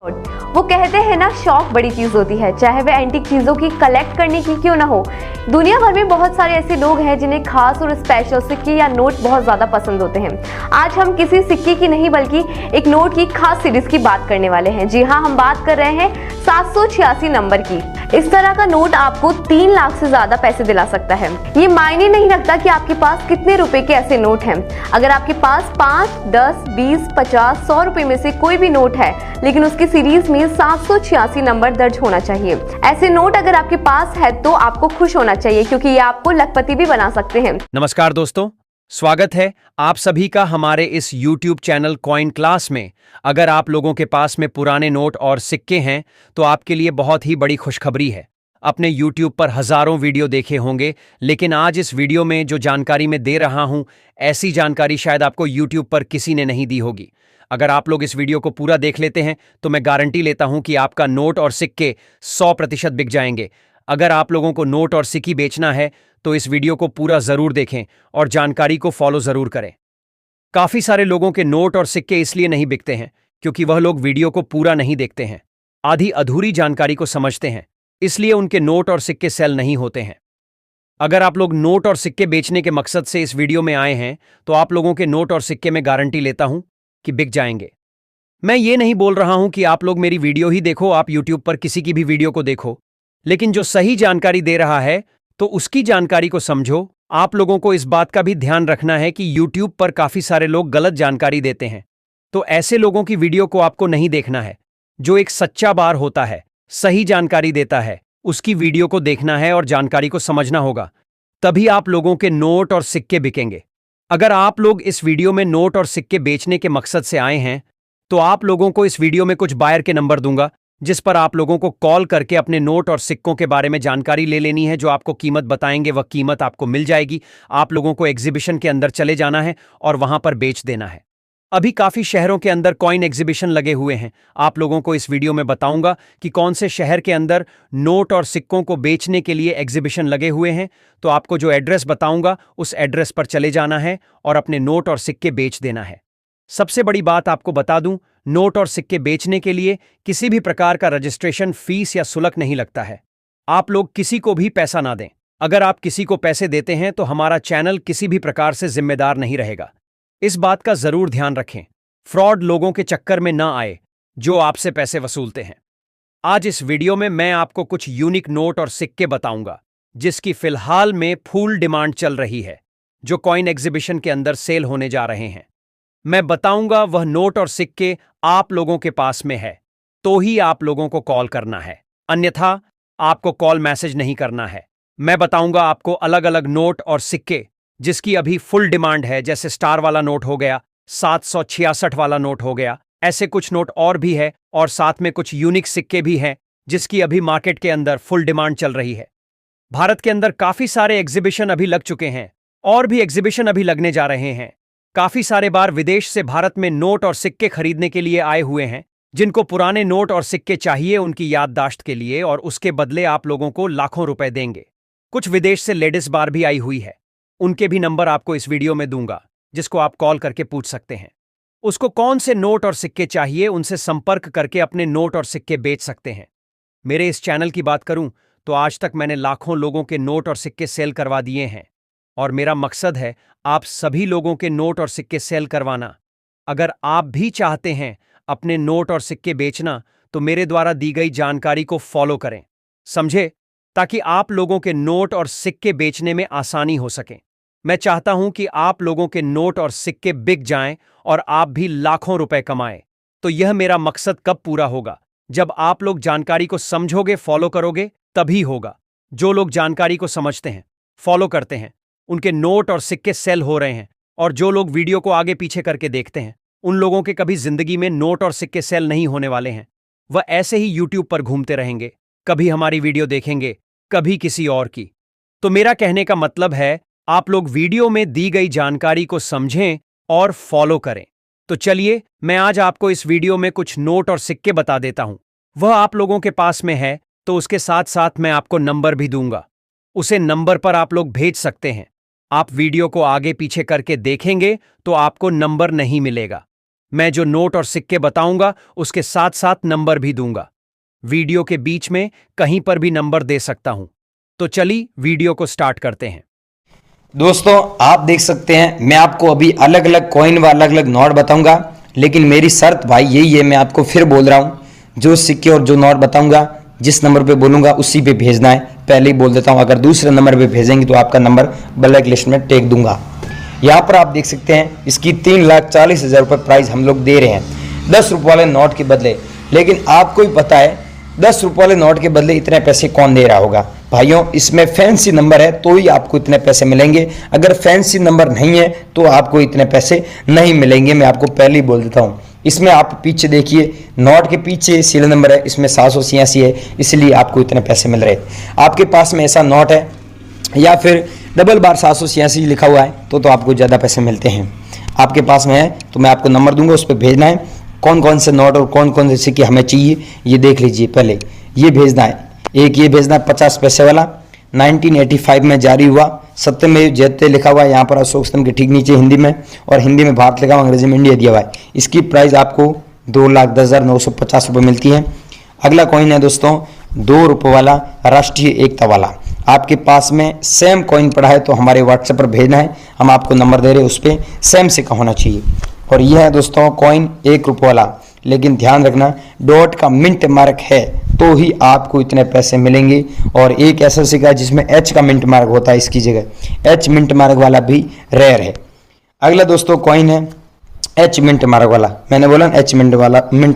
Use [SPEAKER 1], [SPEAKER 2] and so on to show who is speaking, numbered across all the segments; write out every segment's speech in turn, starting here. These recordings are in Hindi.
[SPEAKER 1] वो कहते हैं ना, शौक बड़ी चीज होती है, चाहे वह एंटीक चीजों की कलेक्ट करने की क्यों ना हो। दुनिया भर में बहुत सारे ऐसे लोग हैं जिन्हें खास और स्पेशल सिक्के या नोट बहुत ज्यादा पसंद होते हैं। आज हम किसी सिक्के की नहीं बल्कि एक नोट की खास सीरीज की बात करने वाले हैं। जी हाँ, हम बात कर रहे हैं 786 नंबर की। इस तरह का नोट आपको 3 लाख से ज्यादा पैसे दिला सकता है। ये मायने नहीं रखता कि आपके पास कितने रुपए के ऐसे नोट हैं। अगर आपके पास 5, 10, 20, 50, 100 रुपए में से कोई भी नोट है, लेकिन उसकी सीरीज में 786 नंबर दर्ज होना चाहिए। ऐसे नोट अगर आपके पास है तो आपको खुश होना चाहिए, क्योंकि ये आपको लखपति भी बना सकते हैं।
[SPEAKER 2] नमस्कार दोस्तों, स्वागत है आप सभी का हमारे इस YouTube चैनल कॉइन क्लास में। अगर आप लोगों के पास में पुराने नोट और सिक्के हैं तो आपके लिए बहुत ही बड़ी खुशखबरी है। अपने YouTube पर हजारों वीडियो देखे होंगे, लेकिन आज इस वीडियो में जो जानकारी मैं दे रहा हूं, ऐसी जानकारी शायद आपको YouTube पर किसी ने नहीं दी होगी। अगर आप लोग इस वीडियो को पूरा देख लेते हैं तो मैं गारंटी लेता हूं कि आपका नोट और सिक्के 100% बिक जाएंगे। अगर आप लोगों को नोट और सिक्के बेचना है तो इस वीडियो को पूरा जरूर देखें और जानकारी को फॉलो जरूर करें। काफी सारे लोगों के नोट और सिक्के इसलिए नहीं बिकते हैं क्योंकि वह लोग वीडियो को पूरा नहीं देखते हैं, आधी अधूरी जानकारी को समझते हैं, इसलिए उनके नोट और सिक्के सेल नहीं होते हैं। अगर आप लोग नोट और सिक्के बेचने के मकसद से इस वीडियो में आए हैं तो आप लोगों के नोट और सिक्के में गारंटी लेता हूं कि बिक जाएंगे। मैं ये नहीं बोल रहा हूं कि आप लोग मेरी वीडियो ही देखो, आप यूट्यूब पर किसी की भी वीडियो को देखो, लेकिन जो सही जानकारी दे रहा है तो उसकी जानकारी को समझो। आप लोगों को इस बात का भी ध्यान रखना है कि YouTube पर काफी सारे लोग गलत जानकारी देते हैं, तो ऐसे लोगों की वीडियो को आपको नहीं देखना है। जो एक सच्चा बार होता है, सही जानकारी देता है, उसकी वीडियो को देखना है और जानकारी को समझना होगा, तभी आप लोगों के नोट और सिक्के बिकेंगे। अगर आप लोग इस वीडियो में नोट और सिक्के बेचने के मकसद से आए हैं तो आप लोगों को इस वीडियो में कुछ बायर के नंबर दूंगा, जिस पर आप लोगों को कॉल करके अपने नोट और सिक्कों के बारे में जानकारी ले लेनी है। जो आपको कीमत बताएंगे वह कीमत आपको मिल जाएगी। आप लोगों को एग्जीबिशन के अंदर चले जाना है और वहां पर बेच देना है। अभी काफी शहरों के अंदर कॉइन एग्जीबिशन लगे हुए हैं। आप लोगों को इस वीडियो में बताऊंगा कि कौन से शहर के अंदर नोट और सिक्कों को बेचने के लिए एग्जीबिशन लगे हुए हैं। तो आपको जो एड्रेस बताऊंगा उस एड्रेस पर चले जाना है और अपने नोट और सिक्के बेच देना है। सबसे बड़ी बात आपको बता दूं, नोट और सिक्के बेचने के लिए किसी भी प्रकार का रजिस्ट्रेशन फीस या शुल्क नहीं लगता है। आप लोग किसी को भी पैसा ना दें। अगर आप किसी को पैसे देते हैं तो हमारा चैनल किसी भी प्रकार से जिम्मेदार नहीं रहेगा। इस बात का जरूर ध्यान रखें, फ्रॉड लोगों के चक्कर में ना आए जो आपसे पैसे वसूलते हैं। आज इस वीडियो में मैं आपको कुछ यूनिक नोट और सिक्के बताऊंगा जिसकी फिलहाल में फुल डिमांड चल रही है, जो कॉइन एग्जीबिशन के अंदर सेल होने जा रहे हैं। मैं बताऊंगा वह नोट और सिक्के आप लोगों के पास में है तो ही आप लोगों को कॉल करना है, अन्यथा आपको कॉल मैसेज नहीं करना है। मैं बताऊंगा आपको अलग अलग नोट और सिक्के जिसकी अभी फुल डिमांड है, जैसे स्टार वाला नोट हो गया, 766 वाला नोट हो गया, ऐसे कुछ नोट और भी है, और साथ में कुछ यूनिक सिक्के भी हैं जिसकी अभी मार्केट के अंदर फुल डिमांड चल रही है। भारत के अंदर काफी सारे एग्जीबिशन अभी लग चुके हैं और भी एग्जीबिशन अभी लगने जा रहे हैं। काफी सारे बार विदेश से भारत में नोट और सिक्के खरीदने के लिए आए हुए हैं। जिनको पुराने नोट और सिक्के चाहिए उनकी याददाश्त के लिए, और उसके बदले आप लोगों को लाखों रुपए देंगे। कुछ विदेश से लेडीज बार भी आई हुई है, उनके भी नंबर आपको इस वीडियो में दूंगा, जिसको आप कॉल करके पूछ सकते हैं। उसको कौन से नोट और सिक्के चाहिए, उनसे संपर्क करके अपने नोट और सिक्के बेच सकते हैं। मेरे इस चैनल की बात करूं तो आज तक मैंने लाखों लोगों के नोट और सिक्के सेल करवा दिए हैं, और मेरा मकसद है आप सभी लोगों के नोट और सिक्के सेल करवाना। अगर आप भी चाहते हैं अपने नोट और सिक्के बेचना तो मेरे द्वारा दी गई जानकारी को फॉलो करें, समझे, ताकि आप लोगों के नोट और सिक्के बेचने में आसानी हो सके। मैं चाहता हूं कि आप लोगों के नोट और सिक्के बिक जाएं और आप भी लाखों रुपए कमाएं। तो यह मेरा मकसद कब पूरा होगा? जब आप लोग जानकारी को समझोगे, फॉलो करोगे, तभी होगा। जो लोग जानकारी को समझते हैं, फॉलो करते हैं, उनके नोट और सिक्के सेल हो रहे हैं, और जो लोग वीडियो को आगे पीछे करके देखते हैं उन लोगों के कभी जिंदगी में नोट और सिक्के सेल नहीं होने वाले हैं। वह ऐसे ही यूट्यूब पर घूमते रहेंगे, कभी हमारी वीडियो देखेंगे, कभी किसी और की। तो मेरा कहने का मतलब है आप लोग वीडियो में दी गई जानकारी को समझें और फॉलो करें। तो चलिए मैं आज आपको इस वीडियो में कुछ नोट और सिक्के बता देता हूं। वह आप लोगों के पास में है तो उसके साथ साथ मैं आपको नंबर भी दूंगा, उसे नंबर पर आप लोग भेज सकते हैं। आप वीडियो को आगे पीछे करके देखेंगे तो आपको नंबर नहीं मिलेगा। मैं जो नोट और सिक्के बताऊंगा उसके साथ साथ नंबर भी दूंगा। वीडियो के बीच में कहीं पर भी नंबर दे सकता हूं। तो चलिए वीडियो को स्टार्ट करते हैं।
[SPEAKER 3] दोस्तों आप देख सकते हैं, मैं आपको अभी अलग अलग कॉइन व अलग अलग नोट बताऊंगा, लेकिन मेरी शर्त भाई यही है, मैं आपको फिर बोल रहा हूं, जो सिक्के और जो नोट बताऊंगा जिस नंबर पे बोलूंगा उसी पे भेजना है। पहले ही बोल देता हूं, अगर दूसरे नंबर पे भेजेंगे तो आपका नंबर ब्लैक लिस्ट में टेक दूंगा। यहाँ पर आप देख सकते हैं, इसकी 3,40,000 रुपये प्राइस हम लोग दे रहे हैं 10 रुपये वाले नोट के बदले। लेकिन आपको ही पता है 10 रुपये वाले नोट के बदले इतने पैसे कौन दे रहा होगा भाइयों। इसमें फैंसी नंबर है तो ही आपको इतने पैसे मिलेंगे, अगर फैंसी नंबर नहीं है तो आपको इतने पैसे नहीं मिलेंगे। मैं आपको पहले ही बोल देता हूँ। इसमें आप पीछे देखिए, नोट के पीछे सीरियल नंबर है, इसमें 786 है, इसलिए आपको इतने पैसे मिल रहे। आपके पास में ऐसा नोट है या फिर डबल बार 786 लिखा हुआ है तो आपको ज़्यादा पैसे मिलते हैं। आपके पास में है तो मैं आपको नंबर दूंगा, उस पर भेजना है। कौन कौन से नोट और कौन कौन से सिक्के हमें चाहिए ये देख लीजिए। पहले ये भेजना है, एक ये भेजना है 50 पैसे वाला, 1985 में जारी हुआ, सत्यमेव जयते लिखा हुआ है यहाँ पर अशोक स्तंभ के ठीक नीचे हिंदी में, और हिंदी में भारत लिखा हुआ, अंग्रेजी में इंडिया दिया हुआ है। इसकी प्राइस आपको 2,10,950 रुपये मिलती है। अगला कॉइन है दोस्तों 2 रुपये वाला राष्ट्रीय एकता वाला। आपके पास में सेम कॉइन पड़ा है तो हमारे व्हाट्सएप पर भेजना है, हम आपको नंबर दे रहे हैं, उस पर सेम सिक्का होना चाहिए। और यह है दोस्तों कॉइन 1 रुपये वाला, लेकिन ध्यान रखना डॉट का मिंट मार्क है तो ही आपको इतने पैसे मिलेंगे। और एक ऐसा सिक्का जिसमें एच का मिंट मार्क होता है, इसकी जगह एच मिंट मार्क वाला भी रेयर है। अगला दोस्तों कॉइन है एच मिंट मार्क वाला, मैंने बोला एच मिंट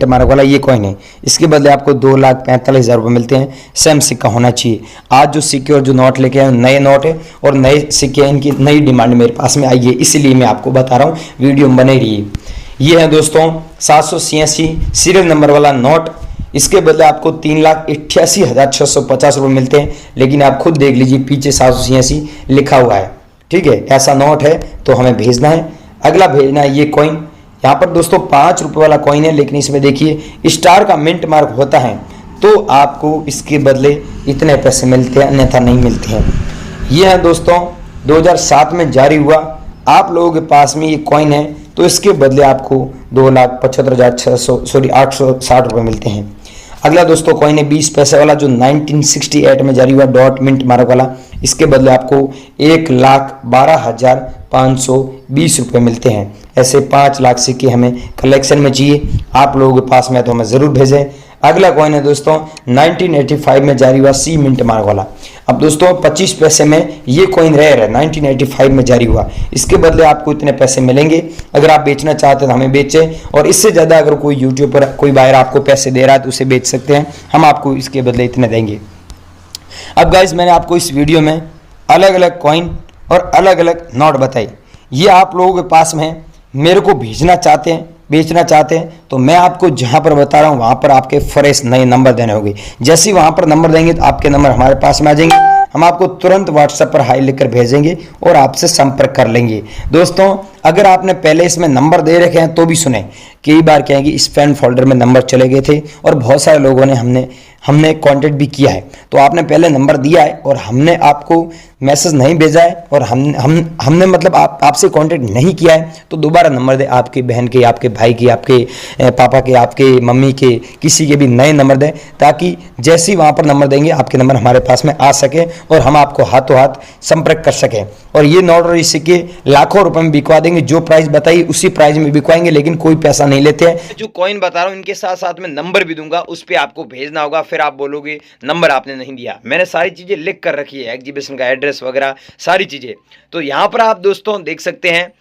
[SPEAKER 3] मार्क वाला ये कॉइन है। इसके बदले आपको 2,45,000 रुपये मिलते हैं। सेम सिक्का होना चाहिए। आज जो सिक्के और जो नोट लेके आए नए नोट है और नए सिक्के, इनकी नई डिमांड मेरे पास में आई है, इसलिए मैं आपको बता रहा हूँ, वीडियो में बने रहिए। ये है दोस्तों 786 सीरियल नंबर वाला नोट। इसके बदले आपको 3,88,650 रुपये मिलते हैं, लेकिन आप खुद देख लीजिए पीछे 786 लिखा हुआ है। ठीक है, ऐसा नोट है तो हमें भेजना है। अगला भेजना है ये कॉइन, यहाँ पर दोस्तों 5 रुपये वाला कॉइन है, लेकिन इसमें देखिए स्टार का मिंट मार्क होता है तो आपको इसके बदले इतने पैसे मिलते हैं, अन्यथा नहीं मिलते हैं। ये है दोस्तों 2007 में जारी हुआ। आप लोगों के पास में ये कॉइन है तो इसके बदले आपको 2,75,860 रुपये मिलते हैं। अगला दोस्तों कॉइन है 20 पैसे वाला, जो 1968 में जारी हुआ, डॉट मिंट मार्क वाला। इसके बदले आपको 1,12,520 रुपये मिलते हैं। ऐसे 5 लाख सिक्के हमें कलेक्शन में चाहिए, आप लोगों के पास में तो हमें ज़रूर भेजें। अगला कॉइन है दोस्तों 1985 में जारी हुआ सी मिंट मार्क वाला। अब दोस्तों 25 पैसे में ये कॉइन रेयर है, 1985 में जारी हुआ। इसके बदले आपको इतने पैसे मिलेंगे। अगर आप बेचना चाहते हैं तो हमें बेचें, और इससे ज़्यादा अगर कोई यूट्यूब पर कोई बायर आपको पैसे दे रहा है तो उसे बेच सकते हैं, हम आपको इसके बदले इतने देंगे। अब गाइज मैंने आपको इस वीडियो में अलग अलग कॉइन और अलग अलग नोट बताई। ये आप लोगों के पास में है, मेरे को भेजना चाहते हैं, बेचना चाहते हैं तो मैं आपको जहां पर बता रहा हूं वहां पर आपके फ्रेश नए नंबर देने होंगे। जैसे ही वहां पर नंबर देंगे तो आपके नंबर हमारे पास में आ जाएंगे, हम आपको तुरंत व्हाट्सएप पर हाई लिखकर भेजेंगे और आपसे संपर्क कर लेंगे। दोस्तों अगर आपने पहले इसमें नंबर दे रखे हैं तो भी सुने, कई बार क्या है कि स्पैम फोल्डर में नंबर चले गए थे और बहुत सारे लोगों ने हमने कांटेक्ट भी किया है। तो आपने पहले नंबर दिया है और हमने आपको मैसेज नहीं भेजा है और हमने मतलब आपसे कांटेक्ट नहीं किया है तो दोबारा नंबर दे, आपकी बहन के, आपके भाई के, आपके पापा के, आपके मम्मी के, किसी के भी नए नंबर दें, ताकि जैसे ही वहाँ पर नंबर देंगे आपके नंबर हमारे पास में आ सके और हम आपको हाथों हाथ संपर्क कर सकें। और ये नोट और सिक्के लाखों रुपए में बिकवा देंगे, जो प्राइस बताइए उसी प्राइस में बिकवाएंगे, लेकिन कोई पैसा नहीं लेते हैं।
[SPEAKER 4] जो कॉइन बता रहा हूँ इनके साथ साथ में नंबर भी दूंगा, उस पर आपको भेजना होगा। फिर आप बोलोगे नंबर आपने नहीं दिया। मैंने सारी चीजें लिख कर रखी है, एग्जीबिशन का एड्रेस वगैरह सारी चीजें। तो यहाँ पर आप दोस्तों देख सकते हैं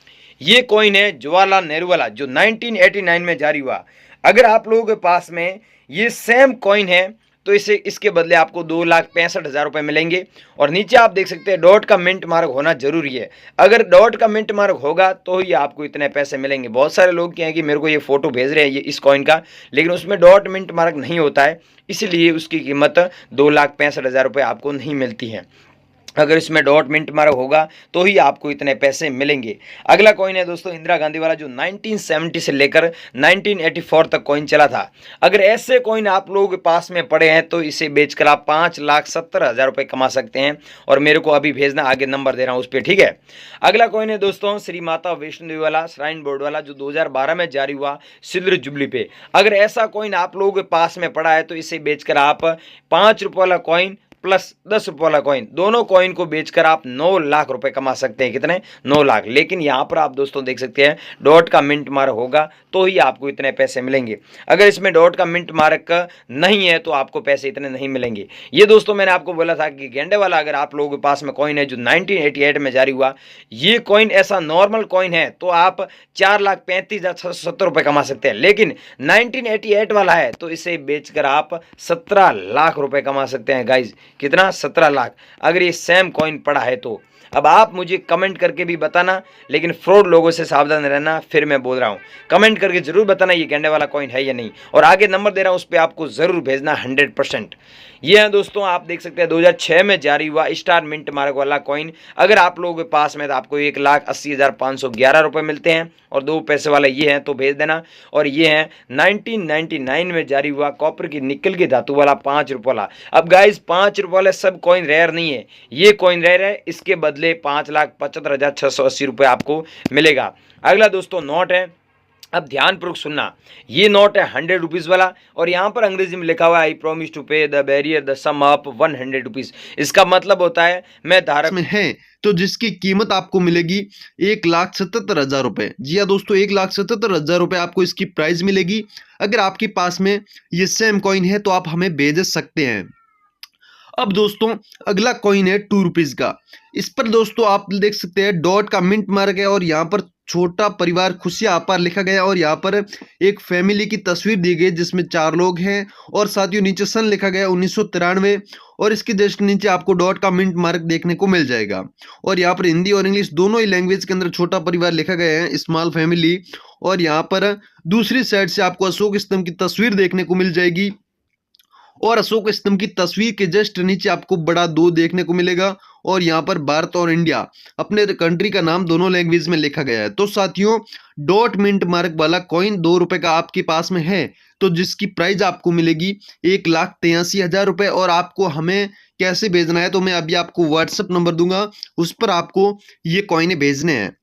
[SPEAKER 4] ये कॉइन है जवाहरलाल नेहरू वाला, जो 1989 में जारी हुआ। अगर आप लोगों के पास में ये सेम कॉइन है तो इसके बदले आपको 2,65,000 रुपये मिलेंगे। और नीचे आप देख सकते हैं डॉट का मिंट मार्क होना जरूरी है। अगर डॉट का मिंट मार्क होगा तो ही आपको इतने पैसे मिलेंगे। बहुत सारे लोग क्या है कि मेरे को ये फोटो भेज रहे हैं ये इस कॉइन का, लेकिन उसमें डॉट मिंट मार्क नहीं होता है, इसलिए उसकी कीमत 2,65,000 रुपये आपको नहीं मिलती है। अगर इसमें डॉट मिंट मार्क होगा तो ही आपको इतने पैसे मिलेंगे। अगला कॉइन है दोस्तों इंदिरा गांधी वाला, जो 1970 से लेकर 1984 तक कॉइन चला था। अगर ऐसे कॉइन आप लोगों के पास में पड़े हैं तो इसे बेचकर आप 5,70,000 रुपये कमा सकते हैं, और मेरे को अभी भेजना, आगे नंबर दे रहा हूँ उस पर, ठीक है। अगला कॉइन है दोस्तों श्री माता वैष्णो देवी वाला, श्राइन बोर्ड वाला, जो 2012 में जारी हुआ सिल्वर जुबली पे। अगर ऐसा कॉइन आप लोगों के पास में पड़ा है तो इसे बेचकर आप 5 रुपये वाला कॉइन प्लस 10 रुपये वाला कॉइन, दोनों कॉइन को बेचकर आप 9 लाख रुपए कमा सकते हैं। कितने? 9 लाख। लेकिन यहाँ पर आप दोस्तों देख सकते हैं डॉट का मिंट मार्क होगा तो ही आपको इतने पैसे मिलेंगे। अगर इसमें डॉट का मिंट मार्क नहीं है तो आपको पैसे इतने नहीं मिलेंगे। ये दोस्तों मैंने आपको बोला था कि गेंडे वाला अगर आप लोगों के पास में कॉइन है जो 1988 में जारी हुआ, ये कॉइन ऐसा नॉर्मल कॉइन है तो आप 4,35,670 रुपये कमा सकते हैं। लेकिन 1988 वाला है तो इसे बेचकर आप 17 लाख रुपए कमा सकते हैं गाइज। कितना? 17 लाख। अगर ये सेम कॉइन पड़ा है तो अब आप मुझे कमेंट करके भी बताना, लेकिन फ्रॉड लोगों से सावधान रहना। फिर मैं बोल रहा हूँ, कमेंट करके जरूर बताना ये गेंडे वाला कॉइन है या नहीं, और आगे नंबर दे रहा हूँ उस पर आपको जरूर भेजना 100%। ये है दोस्तों, आप देख सकते हैं 2006 में जारी हुआ स्टार मिंट मार्क वाला कॉइन। अगर आप लोगों के पास में तो आपको 1,80,511 रुपये मिलते हैं, और 2 पैसे वाला ये है तो भेज देना। और ये है 1999 में जारी हुआ कॉपर की निकल की धातु वाला 5 रुपये वाला। अब गाइज 5 रुपये वाले सब कॉइन रेयर नहीं है, ये कॉइन रेयर है, इसके बदले 5,75,680 रुपये आपको मिलेगा। अगला दोस्तों नोट है, अब ध्यानपूर्वक सुनना। ये नोट है 100 रुपीज़ वाला, और यहाँ पर अंग्रेजी में लिखा हुआ है आई प्रोमिस टू पे the barrier the sum up 100 rupees. इसका मतलब होता है मैं धारक
[SPEAKER 5] में है तो जिसकी कीमत आपको मिलेगी 1,77,000 रुपए। जी हाँ दोस्तों, 1,77,000 रुपए आपको इसकी प्राइस मिलेगी। अगर आपके पास में ये सेम कॉइन है तो आप हमें भेज सकते हैं। अब दोस्तों अगला कॉइन है 2 रुपीज का। इस पर दोस्तों आप देख सकते हैं डॉट का मिंट मार्क है, और यहाँ पर छोटा परिवार खुशियां अपार लिखा गया, और यहाँ पर एक फैमिली की तस्वीर दी गई जिसमें 4 लोग हैं, और साथियों नीचे सन लिखा गया 1993, और इसके जस्ट नीचे आपको डॉट का मिंट मार्क देखने को मिल जाएगा। और यहाँ पर हिंदी और इंग्लिश दोनों ही लैंग्वेज के अंदर छोटा परिवार लिखा गया है, स्मॉल फैमिली। और यहाँ पर दूसरी साइड से आपको अशोक स्तंभ की तस्वीर देखने को मिल जाएगी, और अशोक स्तंभ की तस्वीर के जस्ट नीचे आपको बड़ा 2 देखने को मिलेगा, और यहाँ पर भारत और इंडिया अपने कंट्री का नाम दोनों लैंग्वेज में लिखा गया है। तो साथियों डॉट मिंट मार्क वाला कॉइन 2 रुपए का आपके पास में है तो जिसकी प्राइस आपको मिलेगी 1,83,000 रुपए। और आपको हमें कैसे भेजना है तो मैं अभी आपको व्हाट्सएप नंबर दूंगा, उस पर आपको ये कॉइन भेजने हैं।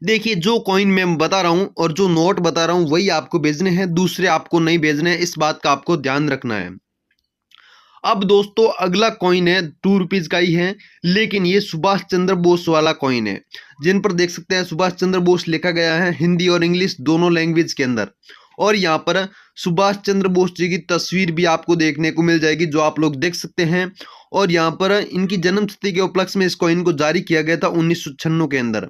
[SPEAKER 5] देखिए जो कॉइन मैं बता रहा हूं और जो नोट बता रहा हूं वही आपको भेजने हैं, दूसरे आपको नहीं भेजने हैं, इस बात का आपको ध्यान रखना है। अब दोस्तों अगला कॉइन है 2 रुपीज का ही है, लेकिन ये सुभाष चंद्र बोस वाला कॉइन है, जिन पर देख सकते हैं सुभाष चंद्र बोस लिखा गया है हिंदी और इंग्लिश दोनों लैंग्वेज के अंदर। और यहाँ पर सुभाष चंद्र बोस जी की तस्वीर भी आपको देखने को मिल जाएगी, जो आप लोग देख सकते हैं। और यहाँ पर इनकी जन्म तिथि के उपलक्ष्य में इस कॉइन को जारी किया गया था 1996 के अंदर।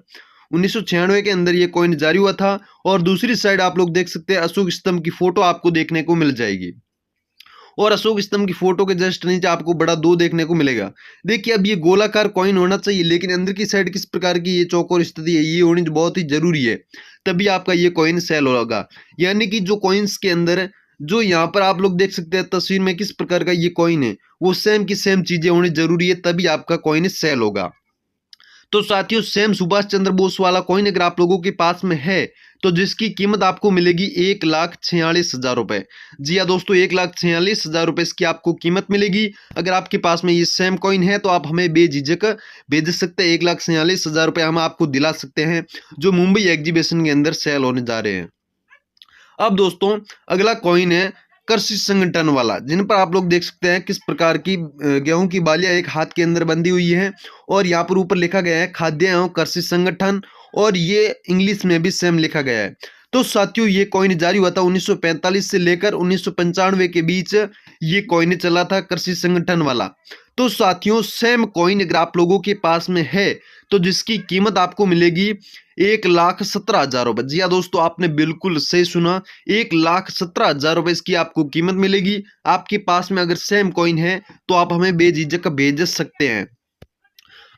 [SPEAKER 5] 1996 के अंदर ये कॉइन जारी हुआ था। और दूसरी साइड आप लोग देख सकते हैं अशोक स्तंभ की फोटो आपको देखने को मिल जाएगी, और अशोक स्तंभ की फोटो के जस्ट नीचे आपको बड़ा 2 देखने को मिलेगा। देखिए अब ये गोलाकार कॉइन होना चाहिए, लेकिन अंदर की साइड किस प्रकार की ये चौकोर स्थिति है ये होनी बहुत ही जरूरी है, तभी आपका ये कॉइन सेल होगा। यानी कि जो कॉइन्स के अंदर जो यहाँ पर आप लोग देख सकते हैं तस्वीर में किस प्रकार का ये कॉइन है, वो सेम की सेम चीजें होनी जरूरी है, तभी आपका कॉइन सेल होगा। तो साथियों सेम सुभाष चंद्र बोस वाला कॉइन अगर आप लोगों के पास में है तो जिसकी कीमत आपको मिलेगी 1,46,000 रुपए। जी हाँ दोस्तों 1,46,000 रुपए इसकी आपको कीमत मिलेगी। अगर आपके पास में ये सेम कॉइन है तो आप हमें बेझिझक भेज सकते हैं, 1,46,000 रुपए हम आपको दिला सकते हैं, जो मुंबई एग्जीबिशन के अंदर सेल होने जा रहे हैं। अब दोस्तों अगला कॉइन है कृषि संगठन वाला, जिन पर आप लोग देख सकते हैं किस प्रकार की गेहूं की बालियां एक हाथ के अंदर बंधी हुई है, और यहाँ पर ऊपर लिखा गया है खाद्य एवं कृषि संगठन, और ये इंग्लिश में भी सेम लिखा गया है। तो साथियों ये कॉइन जारी हुआ था 1945 से लेकर 1995 के बीच ये कॉइन चला था कृषि संगठन वाला। तो साथियों सेम कॉइन अगर आप लोगों के पास में है तो जिसकी कीमत आपको मिलेगी 1,17,000 रुपए। जी हाँ दोस्तों आपने बिल्कुल सही सुना, 1,17,000 रुपए इसकी आपको कीमत मिलेगी। आपके पास में अगर सेम कॉइन है तो आप हमें बेझिझक भेज सकते हैं।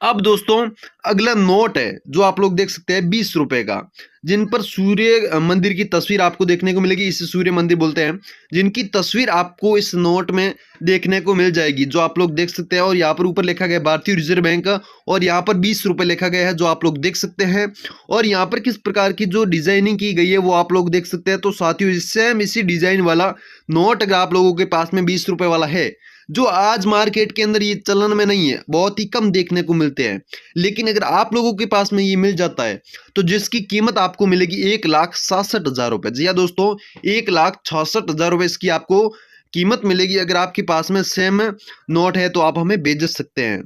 [SPEAKER 5] अब दोस्तों अगला नोट है जो आप लोग देख सकते हैं 20 रुपए का। जिन पर सूर्य मंदिर की तस्वीर आपको देखने को मिलेगी, इसे सूर्य मंदिर बोलते हैं, जिनकी तस्वीर आपको इस नोट में देखने को मिल जाएगी, जो आप लोग देख सकते हैं। और यहाँ पर ऊपर लिखा गया भारतीय रिजर्व बैंक और यहाँ पर 20 रुपये लिखा गया है, जो आप लोग देख सकते हैं। और यहाँ पर किस प्रकार की जो डिजाइनिंग की गई है वो आप लोग देख सकते हैं। तो साथियों, सेम इसी डिजाइन वाला नोट अगर आप लोगों के पास में 20 रुपये वाला है, जो आज मार्केट के अंदर ये चलन में नहीं है, बहुत ही कम देखने को मिलते हैं, लेकिन अगर आप लोगों के पास में ये मिल जाता है तो जिसकी कीमत आपको मिलेगी 1,67,000 रुपये। जी हाँ दोस्तों, 1,66,000 रुपये इसकी आपको कीमत मिलेगी। अगर आपके पास में सेम नोट है तो आप हमें भेज सकते हैं।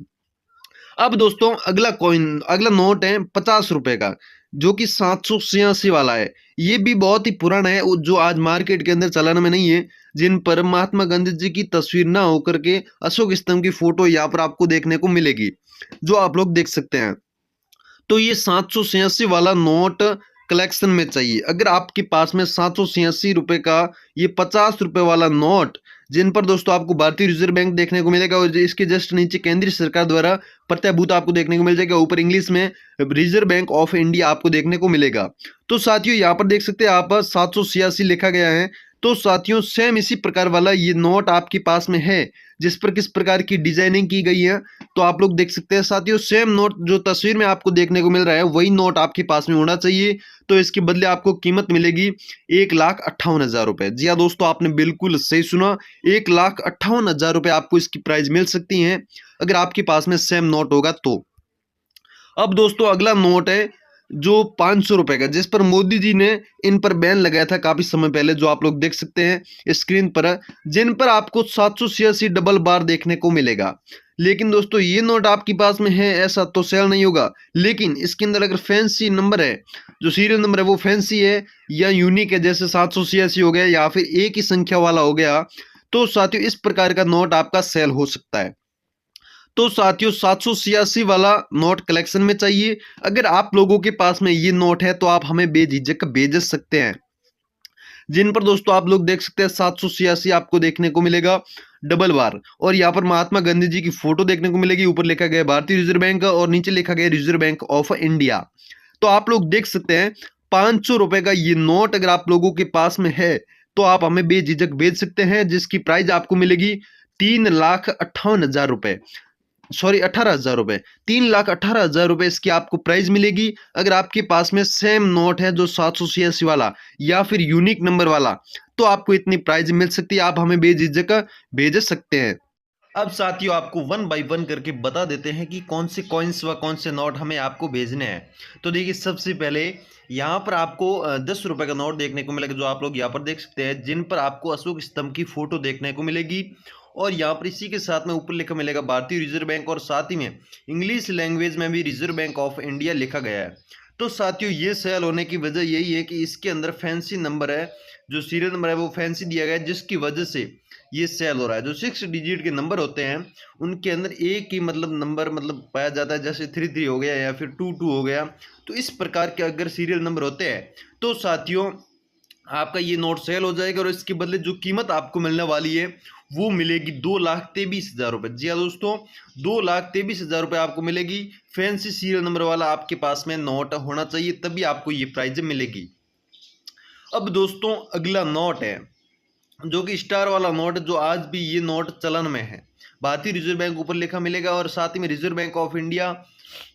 [SPEAKER 5] अब दोस्तों, अगला नोट है 50 रुपए का, जो कि 786 वाला है। ये भी बहुत ही पुराना है, जो आज मार्केट के अंदर चलन में नहीं है, जिन पर महात्मा गांधी जी की तस्वीर ना होकर के अशोक स्तंभ की फोटो यहाँ पर आपको देखने को मिलेगी, जो आप लोग देख सकते हैं। तो ये 786 वाला नोट कलेक्शन में चाहिए। अगर आपके पास में 786 रुपए का ये 50 रुपए वाला नोट, जिन पर दोस्तों आपको भारतीय रिजर्व बैंक देखने को मिलेगा और इसके जस्ट नीचे केंद्रीय सरकार द्वारा प्रत्याभूत आपको देखने को मिल जाएगा, ऊपर इंग्लिश में रिजर्व बैंक ऑफ इंडिया आपको देखने को मिलेगा। तो साथियों, यहाँ पर देख सकते हैं आप 786 लिखा गया है। तो साथियों, सेम इसी प्रकार वाला ये नोट आपके पास में है, जिस पर किस प्रकार की डिजाइनिंग की गई है तो आप लोग देख सकते हैं। साथियों, सेम नोट जो तस्वीर में आपको देखने को मिल रहा है वही नोट आपके पास में होना चाहिए। तो इसके बदले आपको कीमत मिलेगी 1,58,000 रुपये। जी हाँ दोस्तों, आपने बिल्कुल सही सुना, 1,58,000 रुपये आपको इसकी प्राइस मिल सकती है अगर आपके पास में सेम नोट होगा तो। अब दोस्तों, अगला नोट है जो 500 रुपए का, जिस पर मोदी जी ने इन पर बैन लगाया था काफी समय पहले, जो आप लोग देख सकते हैं स्क्रीन पर, जिन पर आपको 786 डबल बार देखने को मिलेगा। लेकिन दोस्तों, ये नोट आपके पास में है ऐसा तो सेल नहीं होगा, लेकिन इसके अंदर अगर फैंसी नंबर है, जो सीरियल नंबर है वो फैंसी है या यूनिक है, जैसे 786 हो गया या फिर एक ही संख्या वाला हो गया, तो साथियों इस प्रकार का नोट आपका सेल हो सकता है। तो साथियों, 786 वाला नोट कलेक्शन में चाहिए। अगर आप लोगों के पास में ये नोट है तो आप हमें बेझिझक भेज सकते हैं, जिन पर दोस्तों आप लोग देख सकते हैं 786 आपको देखने को मिलेगा डबल बार। और यहाँ पर महात्मा गांधी जी की फोटो देखने को मिलेगी, ऊपर लिखा गया भारतीय रिजर्व बैंक और नीचे लिखा गया रिजर्व बैंक ऑफ इंडिया। तो आप लोग देख सकते हैं 500 रुपए का ये नोट अगर आप लोगों के पास में है तो आप हमें बेझिझक भेज सकते हैं, जिसकी प्राइस आपको मिलेगी 3,58,000 रुपए, सॉरी 18,000 रुपए, 3,18,000 रुपए इसकी आपको प्राइस मिलेगी। अगर आपके पास में सेम नोट है जो 786 वाला या फिर यूनिक नंबर वाला, तो आपको इतनी प्राइस मिल सकती है, आप हमें बेझिझक भेज सकते हैं। अब साथियों, आपको 1 बाय 1 करके बता देते हैं कि कौन से कॉइन्स व कौन से नोट हमें आपको भेजने हैं। तो देखिए, सबसे पहले यहाँ पर आपको 10 रुपए का नोट देखने को मिलेगा, जो आप लोग यहाँ पर देख सकते हैं, जिन पर आपको अशोक स्तंभ की फोटो देखने को मिलेगी। और यहाँ पर इसी के साथ में ऊपर लिखा मिलेगा भारतीय रिजर्व बैंक, और साथ ही में इंग्लिश लैंग्वेज में भी रिजर्व बैंक ऑफ इंडिया लिखा गया है। तो साथियों, ये सेल होने की वजह यही है कि इसके अंदर फैंसी नंबर है, जो सीरियल नंबर है वो फैंसी दिया गया है, जिसकी वजह से ये सेल हो रहा है। जो 6 डिजिट के नंबर होते हैं उनके अंदर एक ही नंबर पाया जाता है, जैसे 33 हो गया या फिर 22 हो गया। तो इस प्रकार के अगर सीरियल नंबर होते हैं तो साथियों आपका ये नोट सेल हो जाएगा, और इसके बदले जो कीमत आपको मिलने वाली है वो मिलेगी 2,23,000 रुपये। जी हाँ दोस्तों, 2,23,000 रुपये आपको मिलेगी। फैंसी सीरियल नंबर वाला आपके पास में नोट होना चाहिए, तभी आपको ये प्राइज मिलेगी। अब दोस्तों, अगला नोट है जो कि स्टार वाला नोट, जो आज भी ये नोट चलन में है। भारतीय रिजर्व बैंक ऊपर लिखा मिलेगा और साथ ही में रिजर्व बैंक ऑफ इंडिया।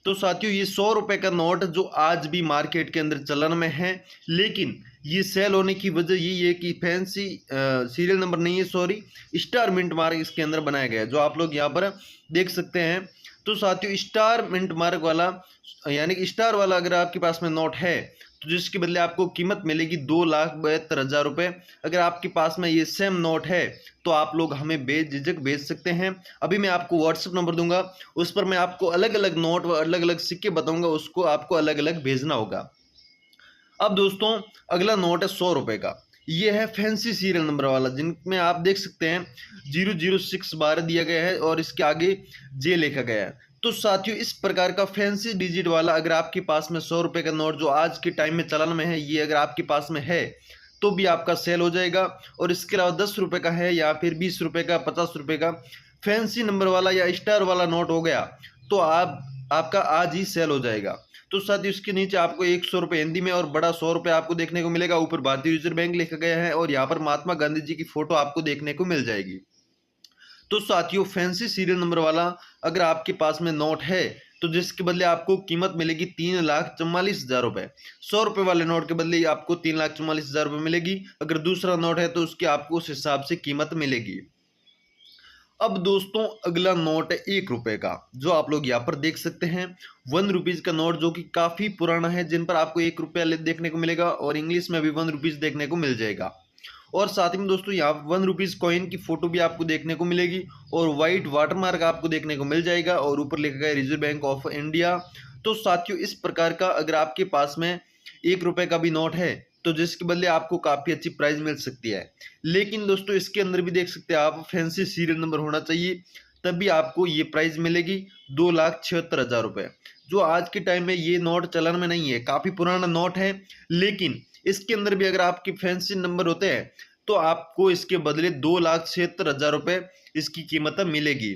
[SPEAKER 5] तो साथियों, ये 100 रुपये का नोट जो आज भी मार्केट के अंदर चलन में है, लेकिन ये सेल होने की वजह यही है कि फैंसी सीरियल नंबर नहीं है, सॉरी स्टार मिंट मार्क इसके अंदर बनाया गया है, जो आप लोग यहाँ पर देख सकते हैं। तो साथियों, स्टार मिंट मार्क वाला यानी कि स्टार वाला अगर आपके पास में नोट है तो जिसके बदले आपको कीमत मिलेगी 2,72,000 रुपये। अगर आपके पास में ये सेम नोट है तो आप लोग हमें बेझिझक भेज सकते हैं। अभी मैं आपको व्हाट्सएप नंबर दूंगा, उस पर मैं आपको अलग अलग नोट व अलग अलग सिक्के बताऊंगा, उसको आपको अलग अलग भेजना होगा। अब दोस्तों, अगला नोट है 100 रुपये का। ये है फैंसी सीरियल नंबर वाला, जिनमें आप देख सकते हैं 006 दिया गया है और इसके आगे जे लिखा गया है। तो साथियों, इस प्रकार का फैंसी डिजिट वाला अगर आपके पास में 100 रुपये का नोट जो आज के टाइम में चलन में है, ये अगर आपके पास में है तो भी आपका सेल हो जाएगा। और इसके अलावा 10 रुपये का है या फिर 20 रुपये का, 50 रुपये का फैंसी नंबर वाला या स्टार वाला नोट हो गया तो आपका आज ही सेल हो जाएगा। तो साथ ही उसके नीचे आपको 100 रुपये हिंदी में और बड़ा 100 रुपये आपको देखने को मिलेगा। ऊपर भारतीय रिजर्व बैंक लिखा गया है और यहाँ पर महात्मा गांधी जी की फोटो आपको देखने को मिल जाएगी। तो साथियों फैंसी सीरियल नंबर वाला अगर आपके पास में नोट है तो जिसके बदले आपको कीमत मिलेगी 3,44,000 रुपये। 100 रुपये वाले नोट के बदले आपको 3,44,000 रुपये मिलेगी। अगर दूसरा नोट है तो उसकी आपको उस हिसाब से कीमत मिलेगी। अब दोस्तों अगला नोट है 1 रुपये का, जो आप लोग यहाँ पर देख सकते हैं। 1 रुपीज का नोट जो कि काफी पुराना है, जिन पर आपको 1 रुपया देखने को मिलेगा और इंग्लिश में भी 1 रुपीज देखने को मिल जाएगा। और साथ ही में दोस्तों यहाँ 1 रुपीज कॉइन की फोटो भी आपको देखने को मिलेगी और व्हाइट वाटरमार्क आपको देखने को मिल जाएगा और ऊपर लिखा गया रिजर्व बैंक ऑफ इंडिया। तो साथियों इस प्रकार का अगर आपके पास में 1 रुपये का भी नोट है तो जिसके बदले आपको काफी अच्छी प्राइस मिल सकती है। लेकिन दोस्तों इसके अंदर भी देख सकते हैं आप फैंसी सीरियल नंबर होना चाहिए, तभी आपको ये प्राइस मिलेगी 2,76,000 रुपये। जो आज के टाइम में ये नोट चलन में नहीं है, काफी पुराना नोट है, लेकिन इसके अंदर भी अगर आपके फैंसी नंबर होते हैं तो आपको इसके बदले 2,76,000 रुपये इसकी कीमत मिलेगी।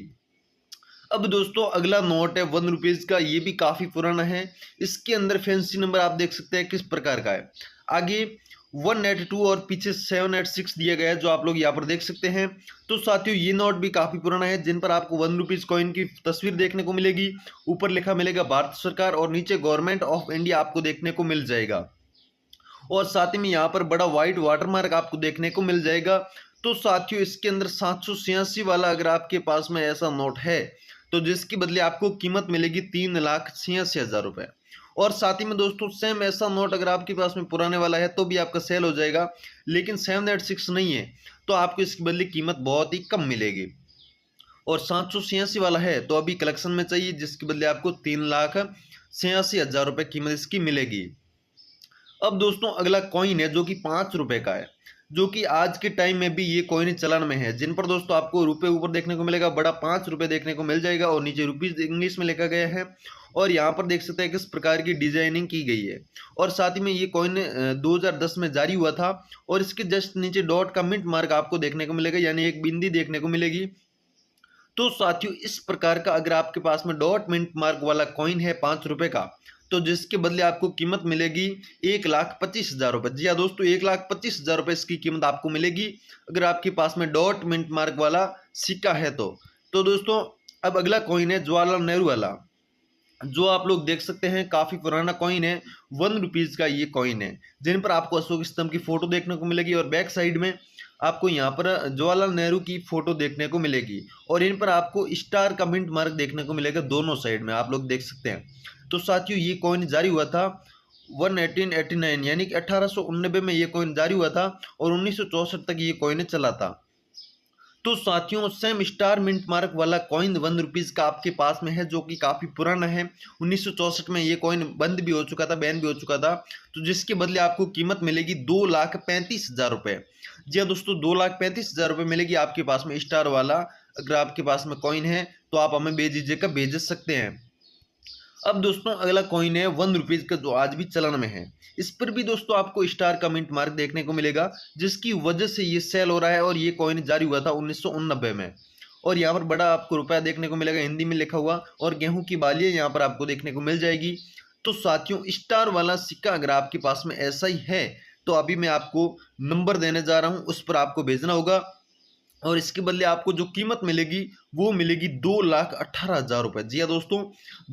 [SPEAKER 5] अब दोस्तों अगला नोट है 1 रुपीज का, ये भी काफी पुराना है। इसके अंदर फैंसी नंबर आप देख सकते हैं किस प्रकार का है। आगे 182 और पीछे 786 दिया गया है, जो आप लोग यहाँ पर देख सकते हैं। तो साथियों ये नोट भी काफी पुराना है, जिन पर आपको 1 रुपीज कॉइन की तस्वीर देखने को मिलेगी। ऊपर लिखा मिलेगा भारत सरकार और नीचे गवर्नमेंट ऑफ इंडिया आपको देखने को मिल जाएगा। और साथ ही में यहाँ पर बड़ा व्हाइट वाटरमार्क आपको देखने को मिल जाएगा। तो साथियों इसके अंदर 786 वाला अगर आपके पास में ऐसा नोट है तो जिसके बदले आपको कीमत मिलेगी 3,86,000 रुपये। और साथ ही में दोस्तों सेम ऐसा नोट अगर आपके पास में पुराने वाला है तो भी आपका सेल हो जाएगा, लेकिन 786 नहीं है तो आपको इसके बदले कीमत बहुत ही कम मिलेगी। और 786 वाला है तो अभी कलेक्शन में चाहिए, जिसके बदले आपको 3,86,000 रुपये कीमत इसकी मिलेगी। अब दोस्तों अगला कॉइन है जो कि 5 रुपये का है, जो कि आज के टाइम में भी ये कॉइन चलन में है, जिन पर दोस्तों आपको रुपए ऊपर देखने को मिलेगा, बड़ा 5 रुपये देखने को मिल जाएगा और नीचे रुपीज इंग्लिश में लिखा गया है। और यहाँ पर देख सकते हैं किस प्रकार की डिजाइनिंग की गई है। और साथ ही में ये कॉइन 2010 में जारी हुआ था और इसके जस्ट नीचे डॉट का मिंट मार्क आपको देखने को मिलेगा, यानी एक बिंदी देखने को मिलेगी। तो साथियों इस प्रकार का अगर आपके पास में डॉट मिंट मार्क वाला कॉइन है 5 रुपये का, तो जिसके बदले आपको कीमत मिलेगी 1,25,000 रुपये। जी हाँ दोस्तों 1,25,000 रुपये इसकी कीमत आपको मिलेगी अगर आपके पास में डॉट मिंट मार्क वाला सिक्का है तो दोस्तों अब अगला कॉइन है जवाहरलाल नेहरू वाला, जो आप लोग देख सकते हैं काफी पुराना कॉइन है। 1 रुपीज का ये कॉइन है, जिन पर आपको अशोक स्तंभ की फोटो देखने को मिलेगी और बैक साइड में आपको यहाँ पर जवाहरलाल नेहरू की फोटो देखने को मिलेगी और इन पर आपको स्टार का मिंट मार्क देखने को मिलेगा दोनों साइड में, आप लोग देख सकते हैं। तो साथियों ये कॉइन जारी हुआ था 1889 यानी कि 1889 में ये कॉइन जारी हुआ था और 1964 तक ये कॉइन चला था। तो साथियों सेम स्टार मिंट मार्क वाला कॉइन 1 रुपीज का आपके पास में है, जो कि काफी पुराना है। 1964 में ये कॉइन बंद भी हो चुका था, बैन भी हो चुका था, तो जिसके बदले आपको कीमत मिलेगी 2,35,000 रुपये। जी हाँ दोस्तों 2,35,000 रुपये मिलेगी आपके पास में स्टार वाला। अगर आपके पास में कॉइन है तो आप हमें बेझिझक भेज सकते हैं। अब दोस्तों अगला कॉइन है 1 रुपीज का, जो आज भी चलन में है। इस पर भी दोस्तों आपको स्टार का मिंट मार्क देखने को मिलेगा, जिसकी वजह से ये सेल हो रहा है। और ये कॉइन जारी हुआ था 1989 में और यहाँ पर बड़ा आपको रुपया देखने को मिलेगा, हिंदी में लिखा हुआ, और गेहूं की बालियाँ यहाँ पर आपको देखने को मिल जाएगी। तो साथियों स्टार वाला सिक्का अगर आपके पास में ऐसा ही है तो अभी मैं आपको नंबर देने जा रहा हूँ, उस पर आपको भेजना होगा और इसके बदले आपको जो कीमत मिलेगी वो मिलेगी 2,18,000 रुपये। जी हाँ दोस्तों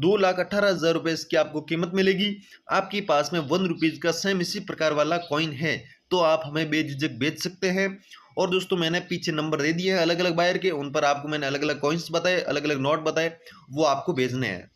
[SPEAKER 5] 2,18,000 रुपये इसकी आपको कीमत मिलेगी। आपके पास में 1 रुपीज का सेम इसी प्रकार वाला कॉइन है तो आप हमें बेझिझक बेच सकते हैं। और दोस्तों मैंने पीछे नंबर दे दिए हैं अलग अलग बायर के, उन पर आपको मैंने अलग अलग कॉइन्स बताए, अलग अलग नोट बताए, वो आपको भेजने हैं।